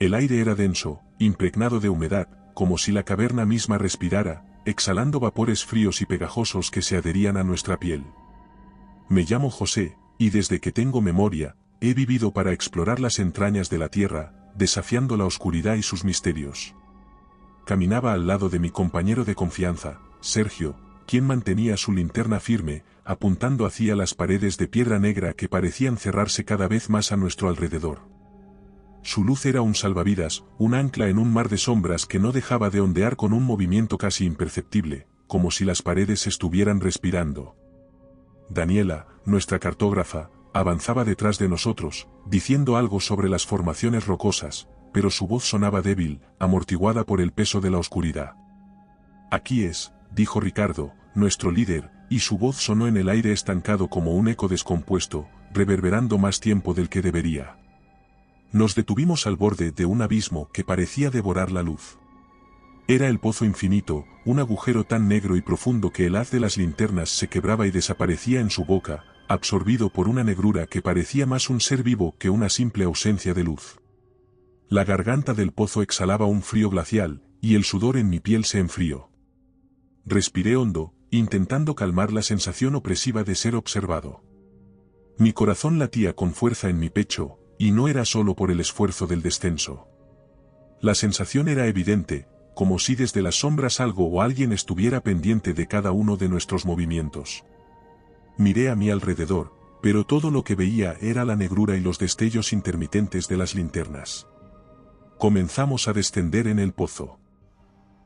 El aire era denso, impregnado de humedad, como si la caverna misma respirara, exhalando vapores fríos y pegajosos que se adherían a nuestra piel. Me llamo José, y desde que tengo memoria, he vivido para explorar las entrañas de la tierra, desafiando la oscuridad y sus misterios. Caminaba al lado de mi compañero de confianza, Sergio, quien mantenía su linterna firme, apuntando hacia las paredes de piedra negra que parecían cerrarse cada vez más a nuestro alrededor. Su luz era un salvavidas, un ancla en un mar de sombras que no dejaba de ondear con un movimiento casi imperceptible, como si las paredes estuvieran respirando. Daniela, nuestra cartógrafa, avanzaba detrás de nosotros, diciendo algo sobre las formaciones rocosas, pero su voz sonaba débil, amortiguada por el peso de la oscuridad. Aquí es, dijo Ricardo, nuestro líder, y su voz sonó en el aire estancado como un eco descompuesto, reverberando más tiempo del que debería. Nos detuvimos al borde de un abismo que parecía devorar la luz. Era el pozo infinito, un agujero tan negro y profundo que el haz de las linternas se quebraba y desaparecía en su boca, absorbido por una negrura que parecía más un ser vivo que una simple ausencia de luz. La garganta del pozo exhalaba un frío glacial, y el sudor en mi piel se enfrió. Respiré hondo, intentando calmar la sensación opresiva de ser observado. Mi corazón latía con fuerza en mi pecho, y no era solo por el esfuerzo del descenso. La sensación era evidente, como si desde las sombras algo o alguien estuviera pendiente de cada uno de nuestros movimientos. Miré a mi alrededor, pero todo lo que veía era la negrura y los destellos intermitentes de las linternas. Comenzamos a descender en el pozo.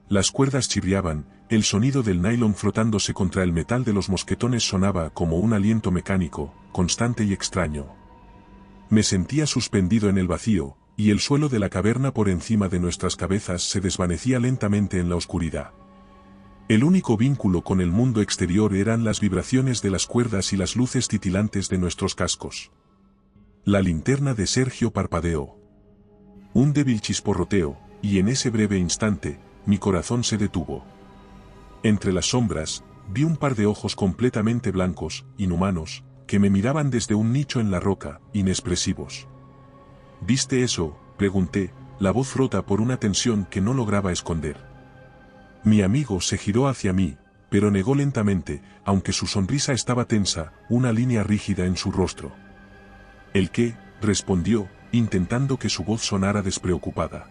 Las cuerdas chirriaban, el sonido del nylon frotándose contra el metal de los mosquetones sonaba como un aliento mecánico, constante y extraño. Me sentía suspendido en el vacío, y el suelo de la caverna por encima de nuestras cabezas se desvanecía lentamente en la oscuridad. El único vínculo con el mundo exterior eran las vibraciones de las cuerdas y las luces titilantes de nuestros cascos. La linterna de Sergio parpadeó. Un débil chisporroteo, y en ese breve instante, mi corazón se detuvo. Entre las sombras, vi un par de ojos completamente blancos, inhumanos, que me miraban desde un nicho en la roca, inexpresivos. ¿Viste eso?, pregunté, la voz rota por una tensión que no lograba esconder. Mi amigo se giró hacia mí, pero negó lentamente, aunque su sonrisa estaba tensa, una línea rígida en su rostro. ¿El qué?, respondió, intentando que su voz sonara despreocupada.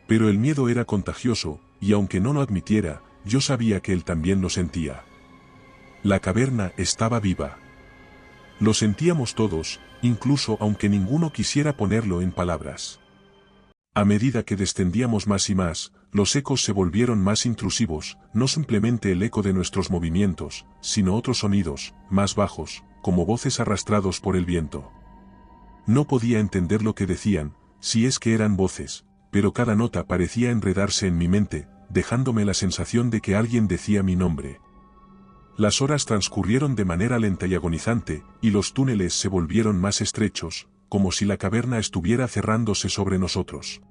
Pero el miedo era contagioso, y aunque no lo admitiera, yo sabía que él también lo sentía. La caverna estaba viva. Lo sentíamos todos, incluso aunque ninguno quisiera ponerlo en palabras. A medida que descendíamos más y más, los ecos se volvieron más intrusivos, no simplemente el eco de nuestros movimientos, sino otros sonidos, más bajos, como voces arrastrados por el viento. No podía entender lo que decían, si es que eran voces, pero cada nota parecía enredarse en mi mente, dejándome la sensación de que alguien decía mi nombre. Las horas transcurrieron de manera lenta y agonizante, y los túneles se volvieron más estrechos, como si la caverna estuviera cerrándose sobre nosotros.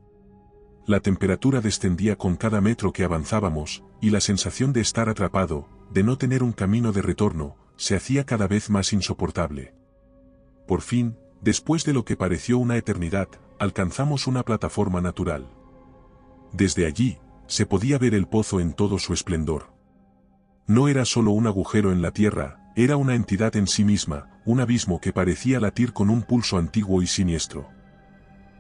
La temperatura descendía con cada metro que avanzábamos, y la sensación de estar atrapado, de no tener un camino de retorno, se hacía cada vez más insoportable. Por fin, después de lo que pareció una eternidad, alcanzamos una plataforma natural. Desde allí, se podía ver el pozo en todo su esplendor. No era solo un agujero en la tierra, era una entidad en sí misma, un abismo que parecía latir con un pulso antiguo y siniestro.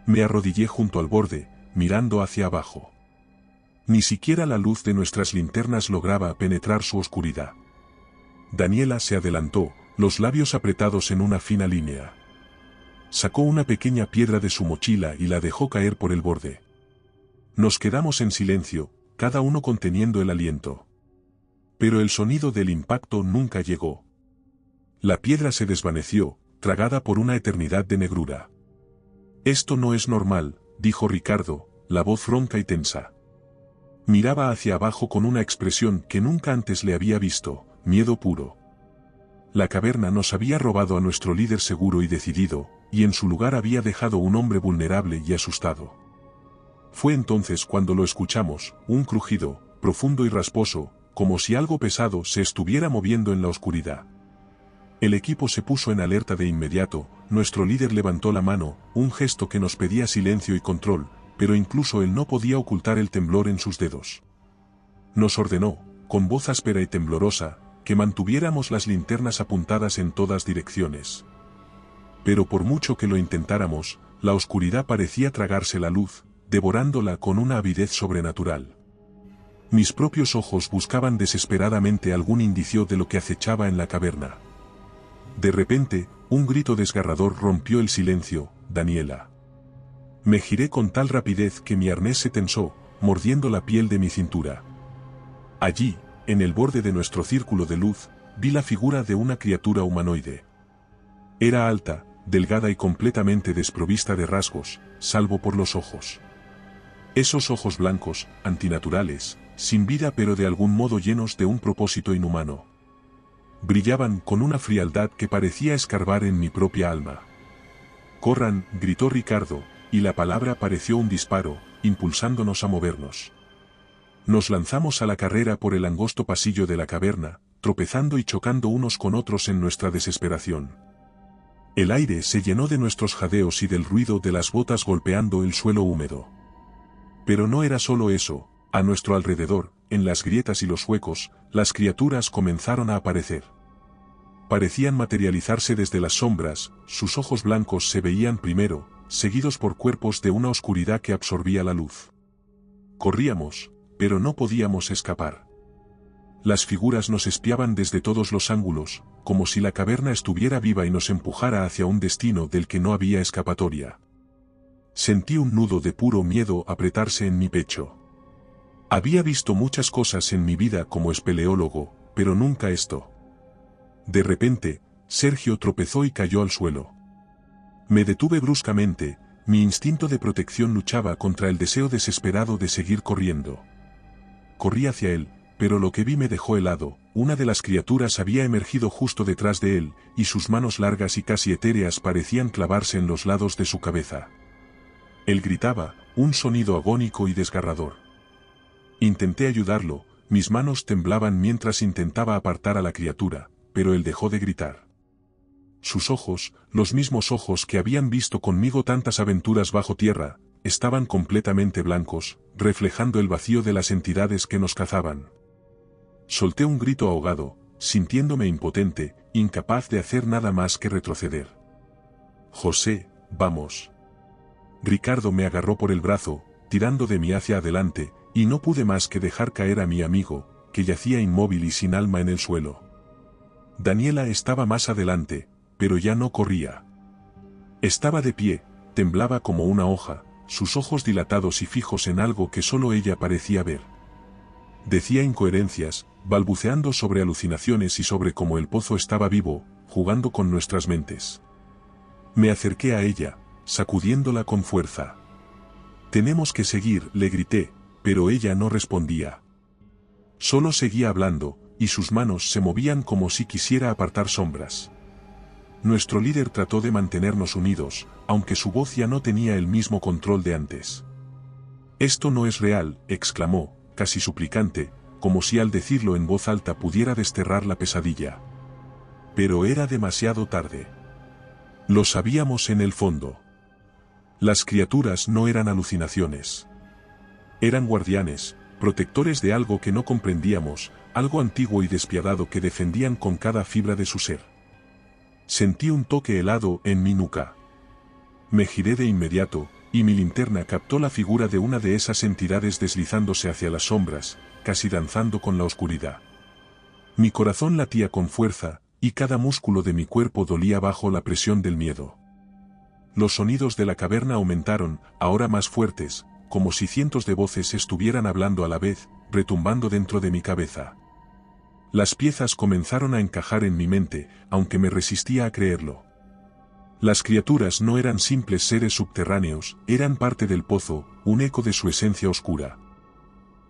Me arrodillé junto al borde, mirando hacia abajo. Ni siquiera la luz de nuestras linternas lograba penetrar su oscuridad. Daniela se adelantó, los labios apretados en una fina línea. Sacó una pequeña piedra de su mochila y la dejó caer por el borde. Nos quedamos en silencio, cada uno conteniendo el aliento. Pero el sonido del impacto nunca llegó. La piedra se desvaneció, tragada por una eternidad de negrura. «Esto no es normal», dijo Ricardo, la voz ronca y tensa. Miraba hacia abajo con una expresión que nunca antes le había visto, miedo puro. La caverna nos había robado a nuestro líder seguro y decidido, y en su lugar había dejado un hombre vulnerable y asustado. Fue entonces cuando lo escuchamos, un crujido, profundo y rasposo, como si algo pesado se estuviera moviendo en la oscuridad. El equipo se puso en alerta de inmediato, nuestro líder levantó la mano, un gesto que nos pedía silencio y control, pero incluso él no podía ocultar el temblor en sus dedos. Nos ordenó, con voz áspera y temblorosa, que mantuviéramos las linternas apuntadas en todas direcciones. Pero por mucho que lo intentáramos, la oscuridad parecía tragarse la luz, devorándola con una avidez sobrenatural. Mis propios ojos buscaban desesperadamente algún indicio de lo que acechaba en la caverna. De repente, un grito desgarrador rompió el silencio: «Daniela». Me giré con tal rapidez que mi arnés se tensó, mordiendo la piel de mi cintura. Allí, en el borde de nuestro círculo de luz, vi la figura de una criatura humanoide. Era alta, delgada y completamente desprovista de rasgos, salvo por los ojos. Esos ojos blancos, antinaturales, sin vida pero de algún modo llenos de un propósito inhumano. Brillaban con una frialdad que parecía escarbar en mi propia alma. «Corran», gritó Ricardo, y la palabra pareció un disparo, impulsándonos a movernos. Nos lanzamos a la carrera por el angosto pasillo de la caverna, tropezando y chocando unos con otros en nuestra desesperación. El aire se llenó de nuestros jadeos y del ruido de las botas golpeando el suelo húmedo. Pero no era solo eso, a nuestro alrededor, en las grietas y los huecos, las criaturas comenzaron a aparecer. Parecían materializarse desde las sombras, sus ojos blancos se veían primero, seguidos por cuerpos de una oscuridad que absorbía la luz. Corríamos, pero no podíamos escapar. Las figuras nos espiaban desde todos los ángulos, como si la caverna estuviera viva y nos empujara hacia un destino del que no había escapatoria. Sentí un nudo de puro miedo apretarse en mi pecho. Había visto muchas cosas en mi vida como espeleólogo, pero nunca esto. De repente, Sergio tropezó y cayó al suelo. Me detuve bruscamente, mi instinto de protección luchaba contra el deseo desesperado de seguir corriendo. Corrí hacia él, pero lo que vi me dejó helado. Una de las criaturas había emergido justo detrás de él, y sus manos largas y casi etéreas parecían clavarse en los lados de su cabeza. Él gritaba, un sonido agónico y desgarrador. Intenté ayudarlo, mis manos temblaban mientras intentaba apartar a la criatura, pero él dejó de gritar. Sus ojos, los mismos ojos que habían visto conmigo tantas aventuras bajo tierra, estaban completamente blancos, reflejando el vacío de las entidades que nos cazaban. Solté un grito ahogado, sintiéndome impotente, incapaz de hacer nada más que retroceder. «José, vamos». Ricardo me agarró por el brazo, tirando de mí hacia adelante, y no pude más que dejar caer a mi amigo, que yacía inmóvil y sin alma en el suelo. Daniela estaba más adelante, pero ya no corría. Estaba de pie, temblaba como una hoja, sus ojos dilatados y fijos en algo que solo ella parecía ver. Decía incoherencias, balbuceando sobre alucinaciones y sobre cómo el pozo estaba vivo, jugando con nuestras mentes. Me acerqué a ella, sacudiéndola con fuerza. «Tenemos que seguir», le grité, pero ella no respondía. Solo seguía hablando, y sus manos se movían como si quisiera apartar sombras. Nuestro líder trató de mantenernos unidos, aunque su voz ya no tenía el mismo control de antes. «Esto no es real», exclamó, casi suplicante, como si al decirlo en voz alta pudiera desterrar la pesadilla. Pero era demasiado tarde. Lo sabíamos en el fondo. Las criaturas no eran alucinaciones. Eran guardianes, protectores de algo que no comprendíamos, algo antiguo y despiadado que defendían con cada fibra de su ser. Sentí un toque helado en mi nuca. Me giré de inmediato, y mi linterna captó la figura de una de esas entidades deslizándose hacia las sombras, casi danzando con la oscuridad. Mi corazón latía con fuerza, y cada músculo de mi cuerpo dolía bajo la presión del miedo. Los sonidos de la caverna aumentaron, ahora más fuertes, como si cientos de voces estuvieran hablando a la vez, retumbando dentro de mi cabeza. Las piezas comenzaron a encajar en mi mente, aunque me resistía a creerlo. Las criaturas no eran simples seres subterráneos, eran parte del pozo, un eco de su esencia oscura.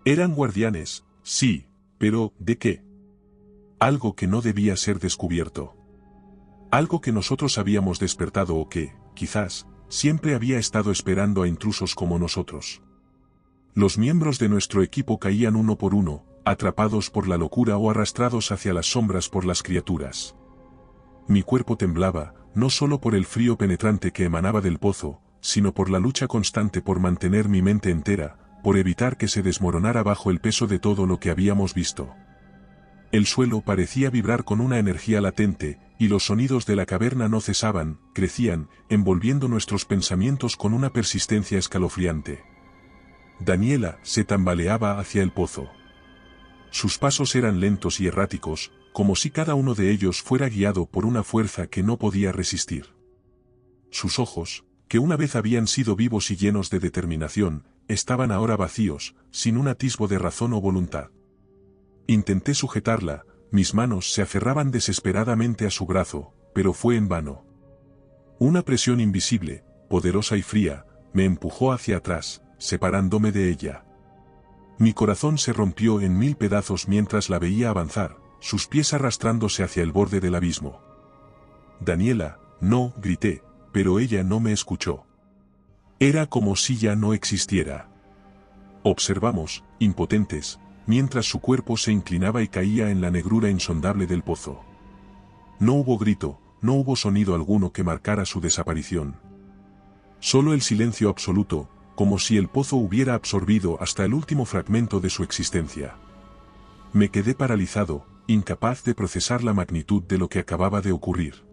Eran guardianes, sí, pero ¿de qué? Algo que no debía ser descubierto. Algo que nosotros habíamos despertado o que, quizás, siempre había estado esperando a intrusos como nosotros. Los miembros de nuestro equipo caían uno por uno, atrapados por la locura o arrastrados hacia las sombras por las criaturas. Mi cuerpo temblaba, no solo por el frío penetrante que emanaba del pozo, sino por la lucha constante por mantener mi mente entera, por evitar que se desmoronara bajo el peso de todo lo que habíamos visto. El suelo parecía vibrar con una energía latente, y los sonidos de la caverna no cesaban, crecían, envolviendo nuestros pensamientos con una persistencia escalofriante. Daniela se tambaleaba hacia el pozo. Sus pasos eran lentos y erráticos, como si cada uno de ellos fuera guiado por una fuerza que no podía resistir. Sus ojos, que una vez habían sido vivos y llenos de determinación, estaban ahora vacíos, sin un atisbo de razón o voluntad. Intenté sujetarla, mis manos se aferraban desesperadamente a su brazo, pero fue en vano. Una presión invisible, poderosa y fría, me empujó hacia atrás, separándome de ella. Mi corazón se rompió en 1000 pedazos mientras la veía avanzar, sus pies arrastrándose hacia el borde del abismo. «Daniela, no», grité, pero ella no me escuchó. Era como si ya no existiera. Observamos, impotentes, mientras su cuerpo se inclinaba y caía en la negrura insondable del pozo. No hubo grito, no hubo sonido alguno que marcara su desaparición. Solo el silencio absoluto, como si el pozo hubiera absorbido hasta el último fragmento de su existencia. Me quedé paralizado, incapaz de procesar la magnitud de lo que acababa de ocurrir.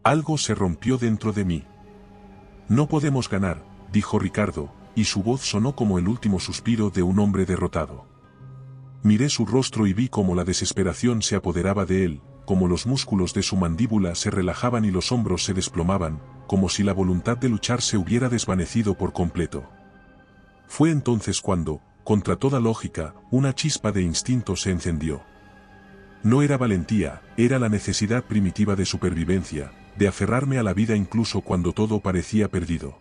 Algo se rompió dentro de mí. «No podemos ganar», dijo Ricardo, y su voz sonó como el último suspiro de un hombre derrotado. Miré su rostro y vi cómo la desesperación se apoderaba de él, como los músculos de su mandíbula se relajaban y los hombros se desplomaban, como si la voluntad de luchar se hubiera desvanecido por completo. Fue entonces cuando, contra toda lógica, una chispa de instinto se encendió. No era valentía, era la necesidad primitiva de supervivencia, de aferrarme a la vida incluso cuando todo parecía perdido.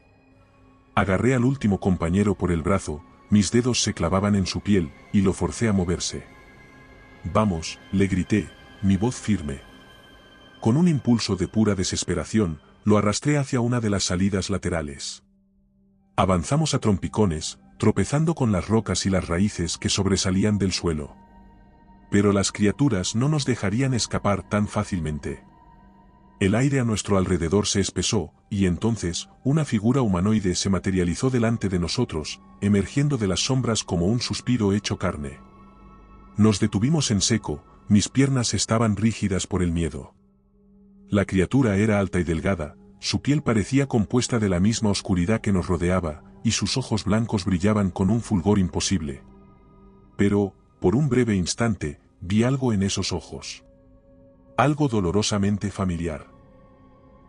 Agarré al último compañero por el brazo, mis dedos se clavaban en su piel, y lo forcé a moverse. «Vamos», le grité, mi voz firme. Con un impulso de pura desesperación, lo arrastré hacia una de las salidas laterales. Avanzamos a trompicones, tropezando con las rocas y las raíces que sobresalían del suelo. Pero las criaturas no nos dejarían escapar tan fácilmente. El aire a nuestro alrededor se espesó, y entonces, una figura humanoide se materializó delante de nosotros, emergiendo de las sombras como un suspiro hecho carne. Nos detuvimos en seco, mis piernas estaban rígidas por el miedo. La criatura era alta y delgada, su piel parecía compuesta de la misma oscuridad que nos rodeaba, y sus ojos blancos brillaban con un fulgor imposible. Pero, por un breve instante, vi algo en esos ojos. Algo dolorosamente familiar.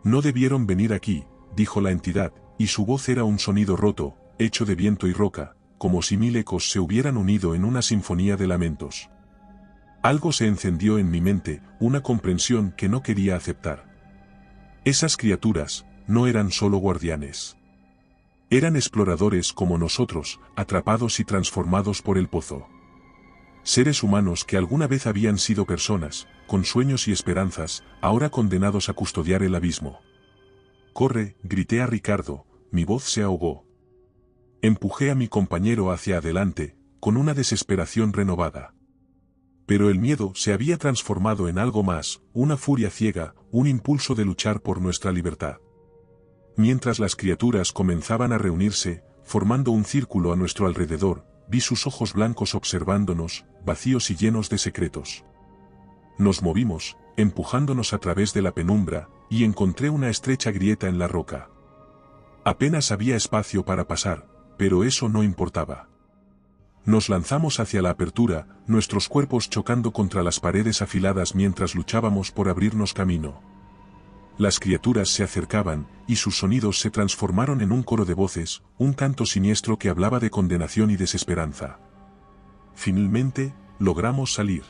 «No debieron venir aquí», dijo la entidad, y su voz era un sonido roto, hecho de viento y roca, como si 1000 ecos se hubieran unido en una sinfonía de lamentos. Algo se encendió en mi mente, una comprensión que no quería aceptar. Esas criaturas no eran solo guardianes. Eran exploradores como nosotros, atrapados y transformados por el pozo. Seres humanos que alguna vez habían sido personas, con sueños y esperanzas, ahora condenados a custodiar el abismo. «Corre», grité a Ricardo, mi voz se ahogó. Empujé a mi compañero hacia adelante, con una desesperación renovada. Pero el miedo se había transformado en algo más, una furia ciega, un impulso de luchar por nuestra libertad. Mientras las criaturas comenzaban a reunirse, formando un círculo a nuestro alrededor, vi sus ojos blancos observándonos, vacíos y llenos de secretos. Nos movimos, empujándonos a través de la penumbra, y encontré una estrecha grieta en la roca. Apenas había espacio para pasar, pero eso no importaba. Nos lanzamos hacia la apertura, nuestros cuerpos chocando contra las paredes afiladas mientras luchábamos por abrirnos camino. Las criaturas se acercaban, y sus sonidos se transformaron en un coro de voces, un canto siniestro que hablaba de condenación y desesperanza. Finalmente, logramos salir.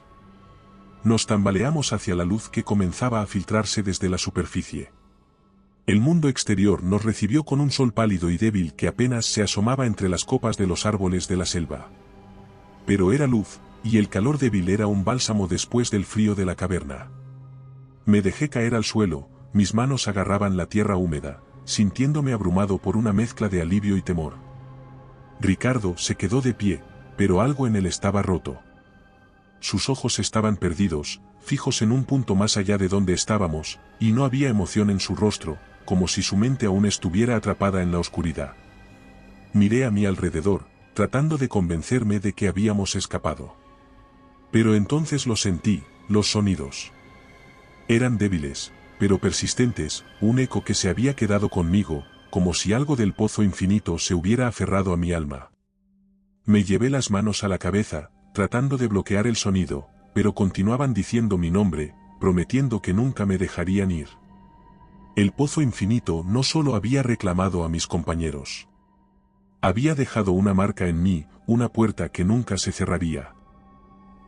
Nos tambaleamos hacia la luz que comenzaba a filtrarse desde la superficie. El mundo exterior nos recibió con un sol pálido y débil que apenas se asomaba entre las copas de los árboles de la selva. Pero era luz, y el calor débil era un bálsamo después del frío de la caverna. Me dejé caer al suelo, mis manos agarraban la tierra húmeda, sintiéndome abrumado por una mezcla de alivio y temor. Ricardo se quedó de pie, pero algo en él estaba roto. Sus ojos estaban perdidos, fijos en un punto más allá de donde estábamos, y no había emoción en su rostro, como si su mente aún estuviera atrapada en la oscuridad. Miré a mi alrededor, tratando de convencerme de que habíamos escapado. Pero entonces lo sentí, los sonidos. Eran débiles, pero persistentes, un eco que se había quedado conmigo, como si algo del pozo infinito se hubiera aferrado a mi alma. Me llevé las manos a la cabeza, tratando de bloquear el sonido, pero continuaban diciendo mi nombre, prometiendo que nunca me dejarían ir. El pozo infinito no solo había reclamado a mis compañeros. Había dejado una marca en mí, una puerta que nunca se cerraría.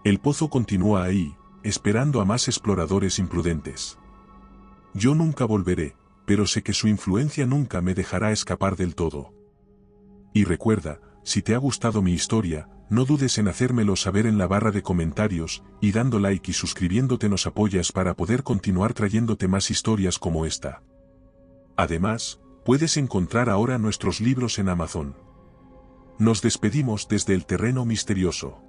El pozo continúa ahí, esperando a más exploradores imprudentes. Yo nunca volveré, pero sé que su influencia nunca me dejará escapar del todo. Y recuerda, si te ha gustado mi historia, no dudes en hacérmelo saber en la barra de comentarios, y dando like y suscribiéndote nos apoyas para poder continuar trayéndote más historias como esta. Además, puedes encontrar ahora nuestros libros en Amazon. Nos despedimos desde el terreno misterioso.